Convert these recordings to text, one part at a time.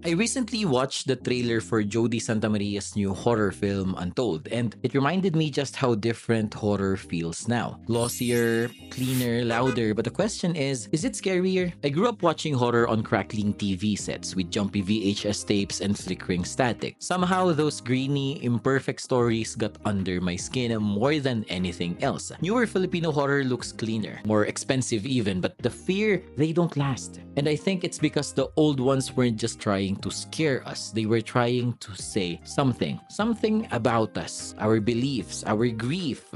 I recently watched the trailer for Jody Santamaria's new horror film Untold, and it reminded me just how different horror feels now. Glossier, cleaner, louder, but the question is it scarier? I grew up watching horror on crackling TV sets with jumpy VHS tapes and flickering static. Somehow those grainy, imperfect stories got under my skin more than anything else. Newer Filipino horror looks cleaner, more expensive even, but the fear, they don't last. And I think it's because the old ones weren't just trying to scare us. They were trying to say something. Something about us, our beliefs, our grief,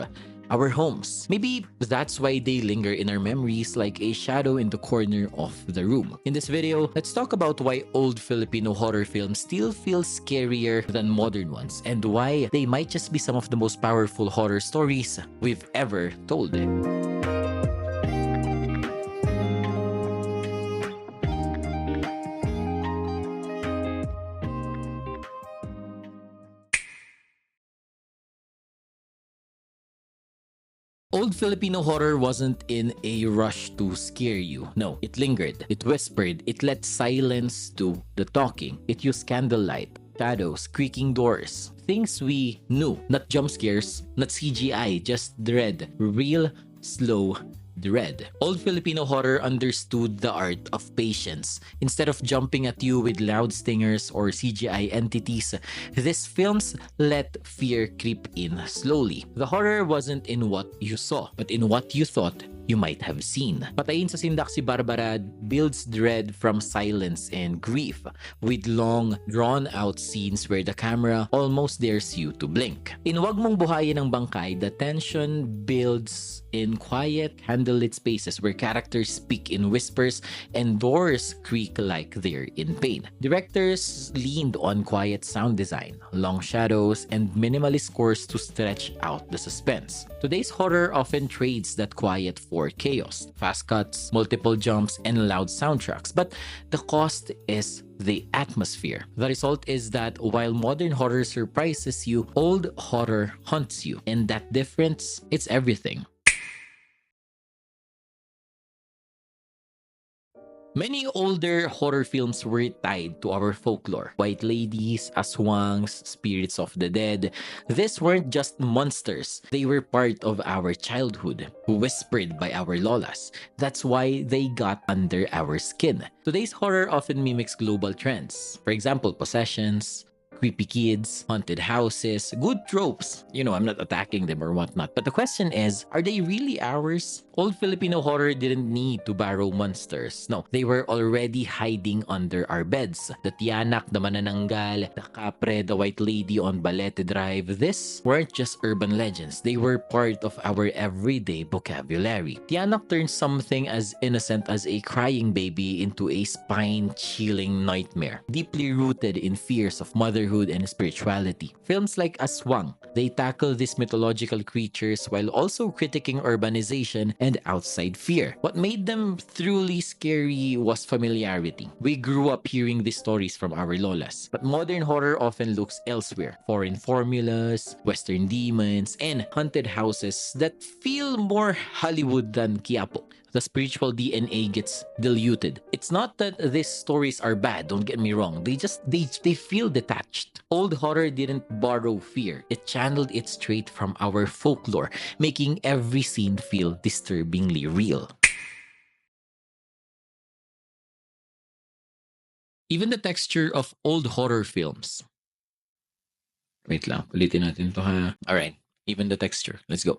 our homes. Maybe that's why they linger in our memories like a shadow in the corner of the room. In this video, let's talk about why old Filipino horror films still feel scarier than modern ones and why they might just be some of the most powerful horror stories we've ever told. Old Filipino horror wasn't in a rush to scare you. No, it lingered, it whispered, it let silence do the talking. It used candlelight, shadows, creaking doors. Things we knew, not jump scares, not CGI, just dread. Real, slow dread. Old Filipino horror understood the art of patience. Instead of jumping at you with loud stingers or CGI entities, these films let fear creep in slowly. The horror wasn't in what you saw, but in what you thought you might have seen. Patayin sa Sindak si Barbara builds dread from silence and grief, with long, drawn-out scenes where the camera almost dares you to blink. In Wag Mong Buhayin ang Bangkay, the tension builds in quiet, candlelit spaces where characters speak in whispers and doors creak like they're in pain. Directors leaned on quiet sound design, long shadows, and minimalist scores to stretch out the suspense. Today's horror often trades that quiet for chaos, fast cuts, multiple jumps, and loud soundtracks, but the cost is the atmosphere. The result is that while modern horror surprises you, old horror haunts you, and that difference, it's everything. Many older horror films were tied to our folklore. White ladies, aswangs, spirits of the dead. These weren't just monsters. They were part of our childhood, whispered by our lolas. That's why they got under our skin. Today's horror often mimics global trends. For example, possessions, creepy kids, haunted houses, good tropes. You know, I'm not attacking them or whatnot. But the question is, are they really ours? Old Filipino horror didn't need to borrow monsters. No, they were already hiding under our beds. The tiyanak, the manananggal, the kapre, the white lady on Balete Drive. These weren't just urban legends. They were part of our everyday vocabulary. Tiyanak turned something as innocent as a crying baby into a spine-chilling nightmare, deeply rooted in fears of motherhood and spirituality. Films like Aswang, they tackle these mythological creatures while also critiquing urbanization and outside fear. What made them truly scary was familiarity. We grew up hearing these stories from our lolas, but modern horror often looks elsewhere. Foreign formulas, Western demons, and haunted houses that feel more Hollywood than Quiapo. The spiritual DNA gets diluted. It's not that these stories are bad, don't get me wrong. They feel detached. Old horror didn't borrow fear. It channeled it straight from our folklore, making every scene feel disturbingly real. Even the texture of old horror films. Wait lang, ulitin natin to ha. Alright, even the texture. Let's go.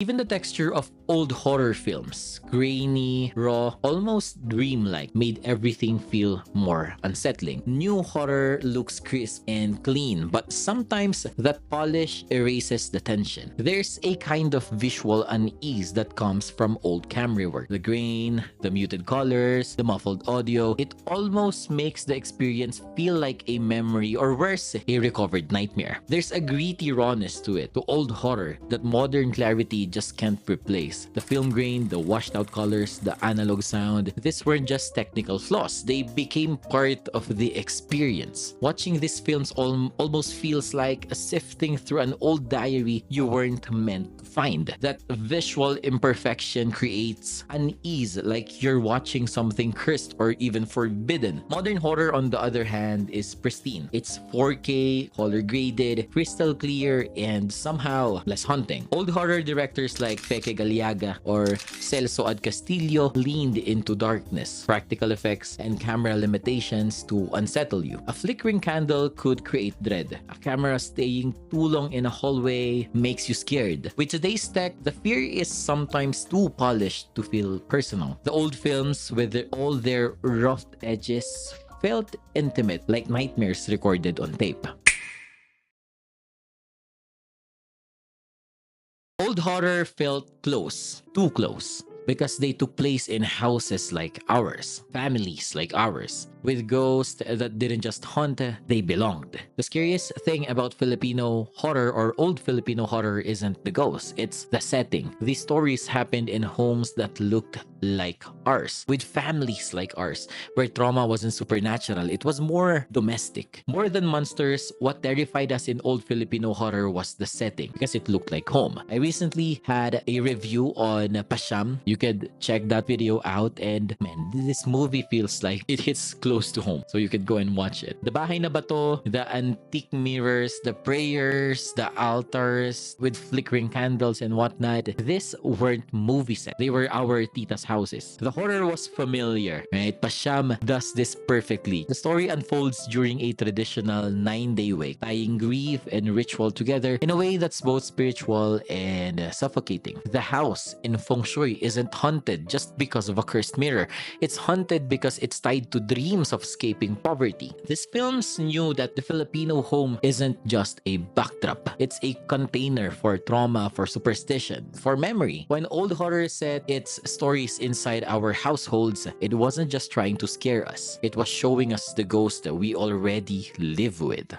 Even the texture of old horror films, grainy, raw, almost dreamlike, made everything feel more unsettling. New horror looks crisp and clean, but sometimes that polish erases the tension. There's a kind of visual unease that comes from old camera work. The grain, the muted colors, the muffled audio, it almost makes the experience feel like a memory or worse, a recovered nightmare. There's a gritty rawness to it, to old horror, that modern clarity just can't replace. The film grain, the washed out colors, the analog sound, these weren't just technical flaws. They became part of the experience. Watching these films almost feels like sifting through an old diary you weren't meant to find. That visual imperfection creates unease, like you're watching something cursed or even forbidden. Modern horror, on the other hand, is pristine. It's 4K, color graded, crystal clear, and somehow less haunting. Old horror directors like Feke Galiaga or Celso Ad Castillo leaned into darkness, practical effects, and camera limitations to unsettle you. A flickering candle could create dread. A camera staying too long in a hallway makes you scared. With today's tech, the fear is sometimes too polished to feel personal. The old films, with all their rough edges, felt intimate, like nightmares recorded on tape. Old horror felt close, too close, because they took place in houses like ours, families like ours, with ghosts that didn't just haunt, they belonged. The scariest thing about Filipino horror or old Filipino horror isn't the ghosts, it's the setting. These stories happened in homes that looked like ours, with families like ours, where trauma wasn't supernatural, it was more domestic. More than monsters, what terrified us in old Filipino horror was the setting, because it looked like home. I recently had a review on Pasham. You could check that video out, and man, this movie feels like it hits close to home. So you could go and watch it. The Bahay na Bato, the antique mirrors, the prayers, the altars with flickering candles and whatnot, these weren't movie sets. They were our tita's houses. The horror was familiar, right? Pasham does this perfectly. The story unfolds during a traditional 9-day wake, tying grief and ritual together in a way that's both spiritual and suffocating. The house in feng shui isn't haunted just because of a cursed mirror. It's haunted because it's tied to dreams of escaping poverty. These films knew that the Filipino home isn't just a backdrop. It's a container for trauma, for superstition, for memory. When old horror set its stories inside our households, it wasn't just trying to scare us. It was showing us the ghosts that we already live with.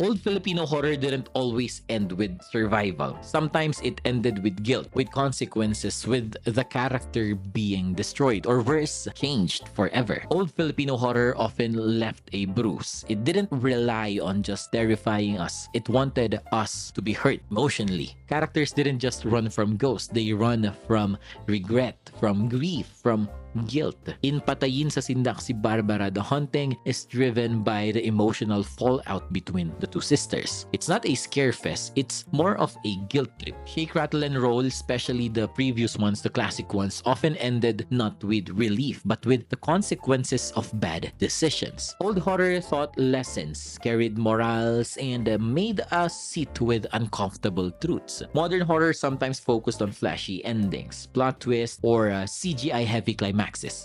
Old Filipino horror didn't always end with survival. Sometimes it ended with guilt, with consequences, with the character being destroyed, or worse, changed forever. Old Filipino horror often left a bruise. It didn't rely on just terrifying us. It wanted us to be hurt emotionally. Characters didn't just run from ghosts. They run from regret, from grief, from guilt. In Patayin sa Sindak si Barbara, the haunting is driven by the emotional fallout between the two sisters. It's not a scare fest, it's more of a guilt trip. Shake, Rattle, and Roll, especially the previous ones, the classic ones, often ended not with relief, but with the consequences of bad decisions. Old horror taught lessons, carried morals, and made us sit with uncomfortable truths. Modern horror sometimes focused on flashy endings, plot twists, or CGI-heavy climaxes.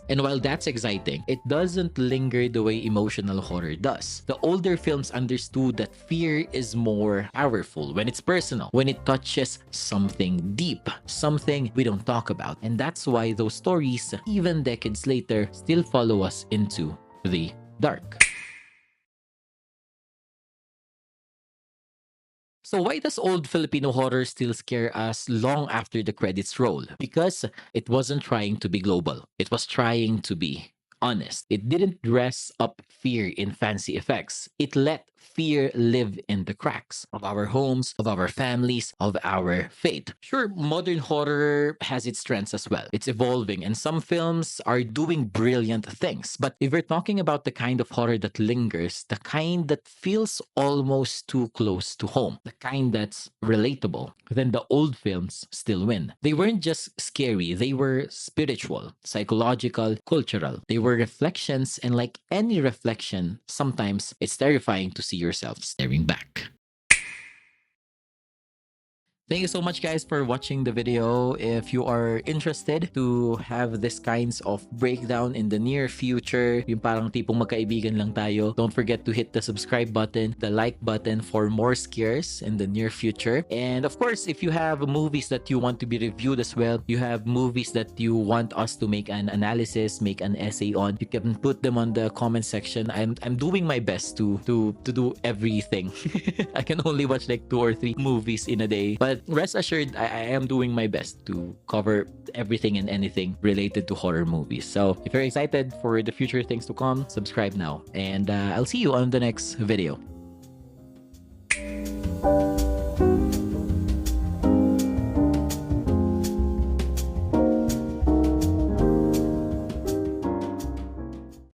And while that's exciting, it doesn't linger the way emotional horror does. The older films understood that fear is more powerful when it's personal, when it touches something deep, something we don't talk about. And that's why those stories, even decades later, still follow us into the dark. So why does old Filipino horror still scare us long after the credits roll? Because it wasn't trying to be global. It was trying to be honest. It didn't dress up fear in fancy effects. It let fear live in the cracks of our homes, of our families, of our faith. Sure, modern horror has its strengths as well. It's evolving, and some films are doing brilliant things. But if we're talking about the kind of horror that lingers, the kind that feels almost too close to home, the kind that's relatable, then the old films still win. They weren't just scary, they were spiritual, psychological, cultural. They were reflections, and like any reflection, sometimes it's terrifying to see yourself staring back. Thank you so much guys for watching the video. If you are interested to have this kinds of breakdown in the near future, yung parang tipong magkaibigan lang tayo, don't forget to hit the subscribe button, the like button for more scares in the near future. And of course, if you have movies that you want to be reviewed as well, you have movies that you want us to make an analysis, make an essay on, you can put them on the comment section. I'm doing my best to do everything. I can only watch like 2 or 3 movies in a day, but rest assured, I am doing my best to cover everything and anything related to horror movies. So if you're excited for the future things to come, subscribe now, and I'll see you on the next video.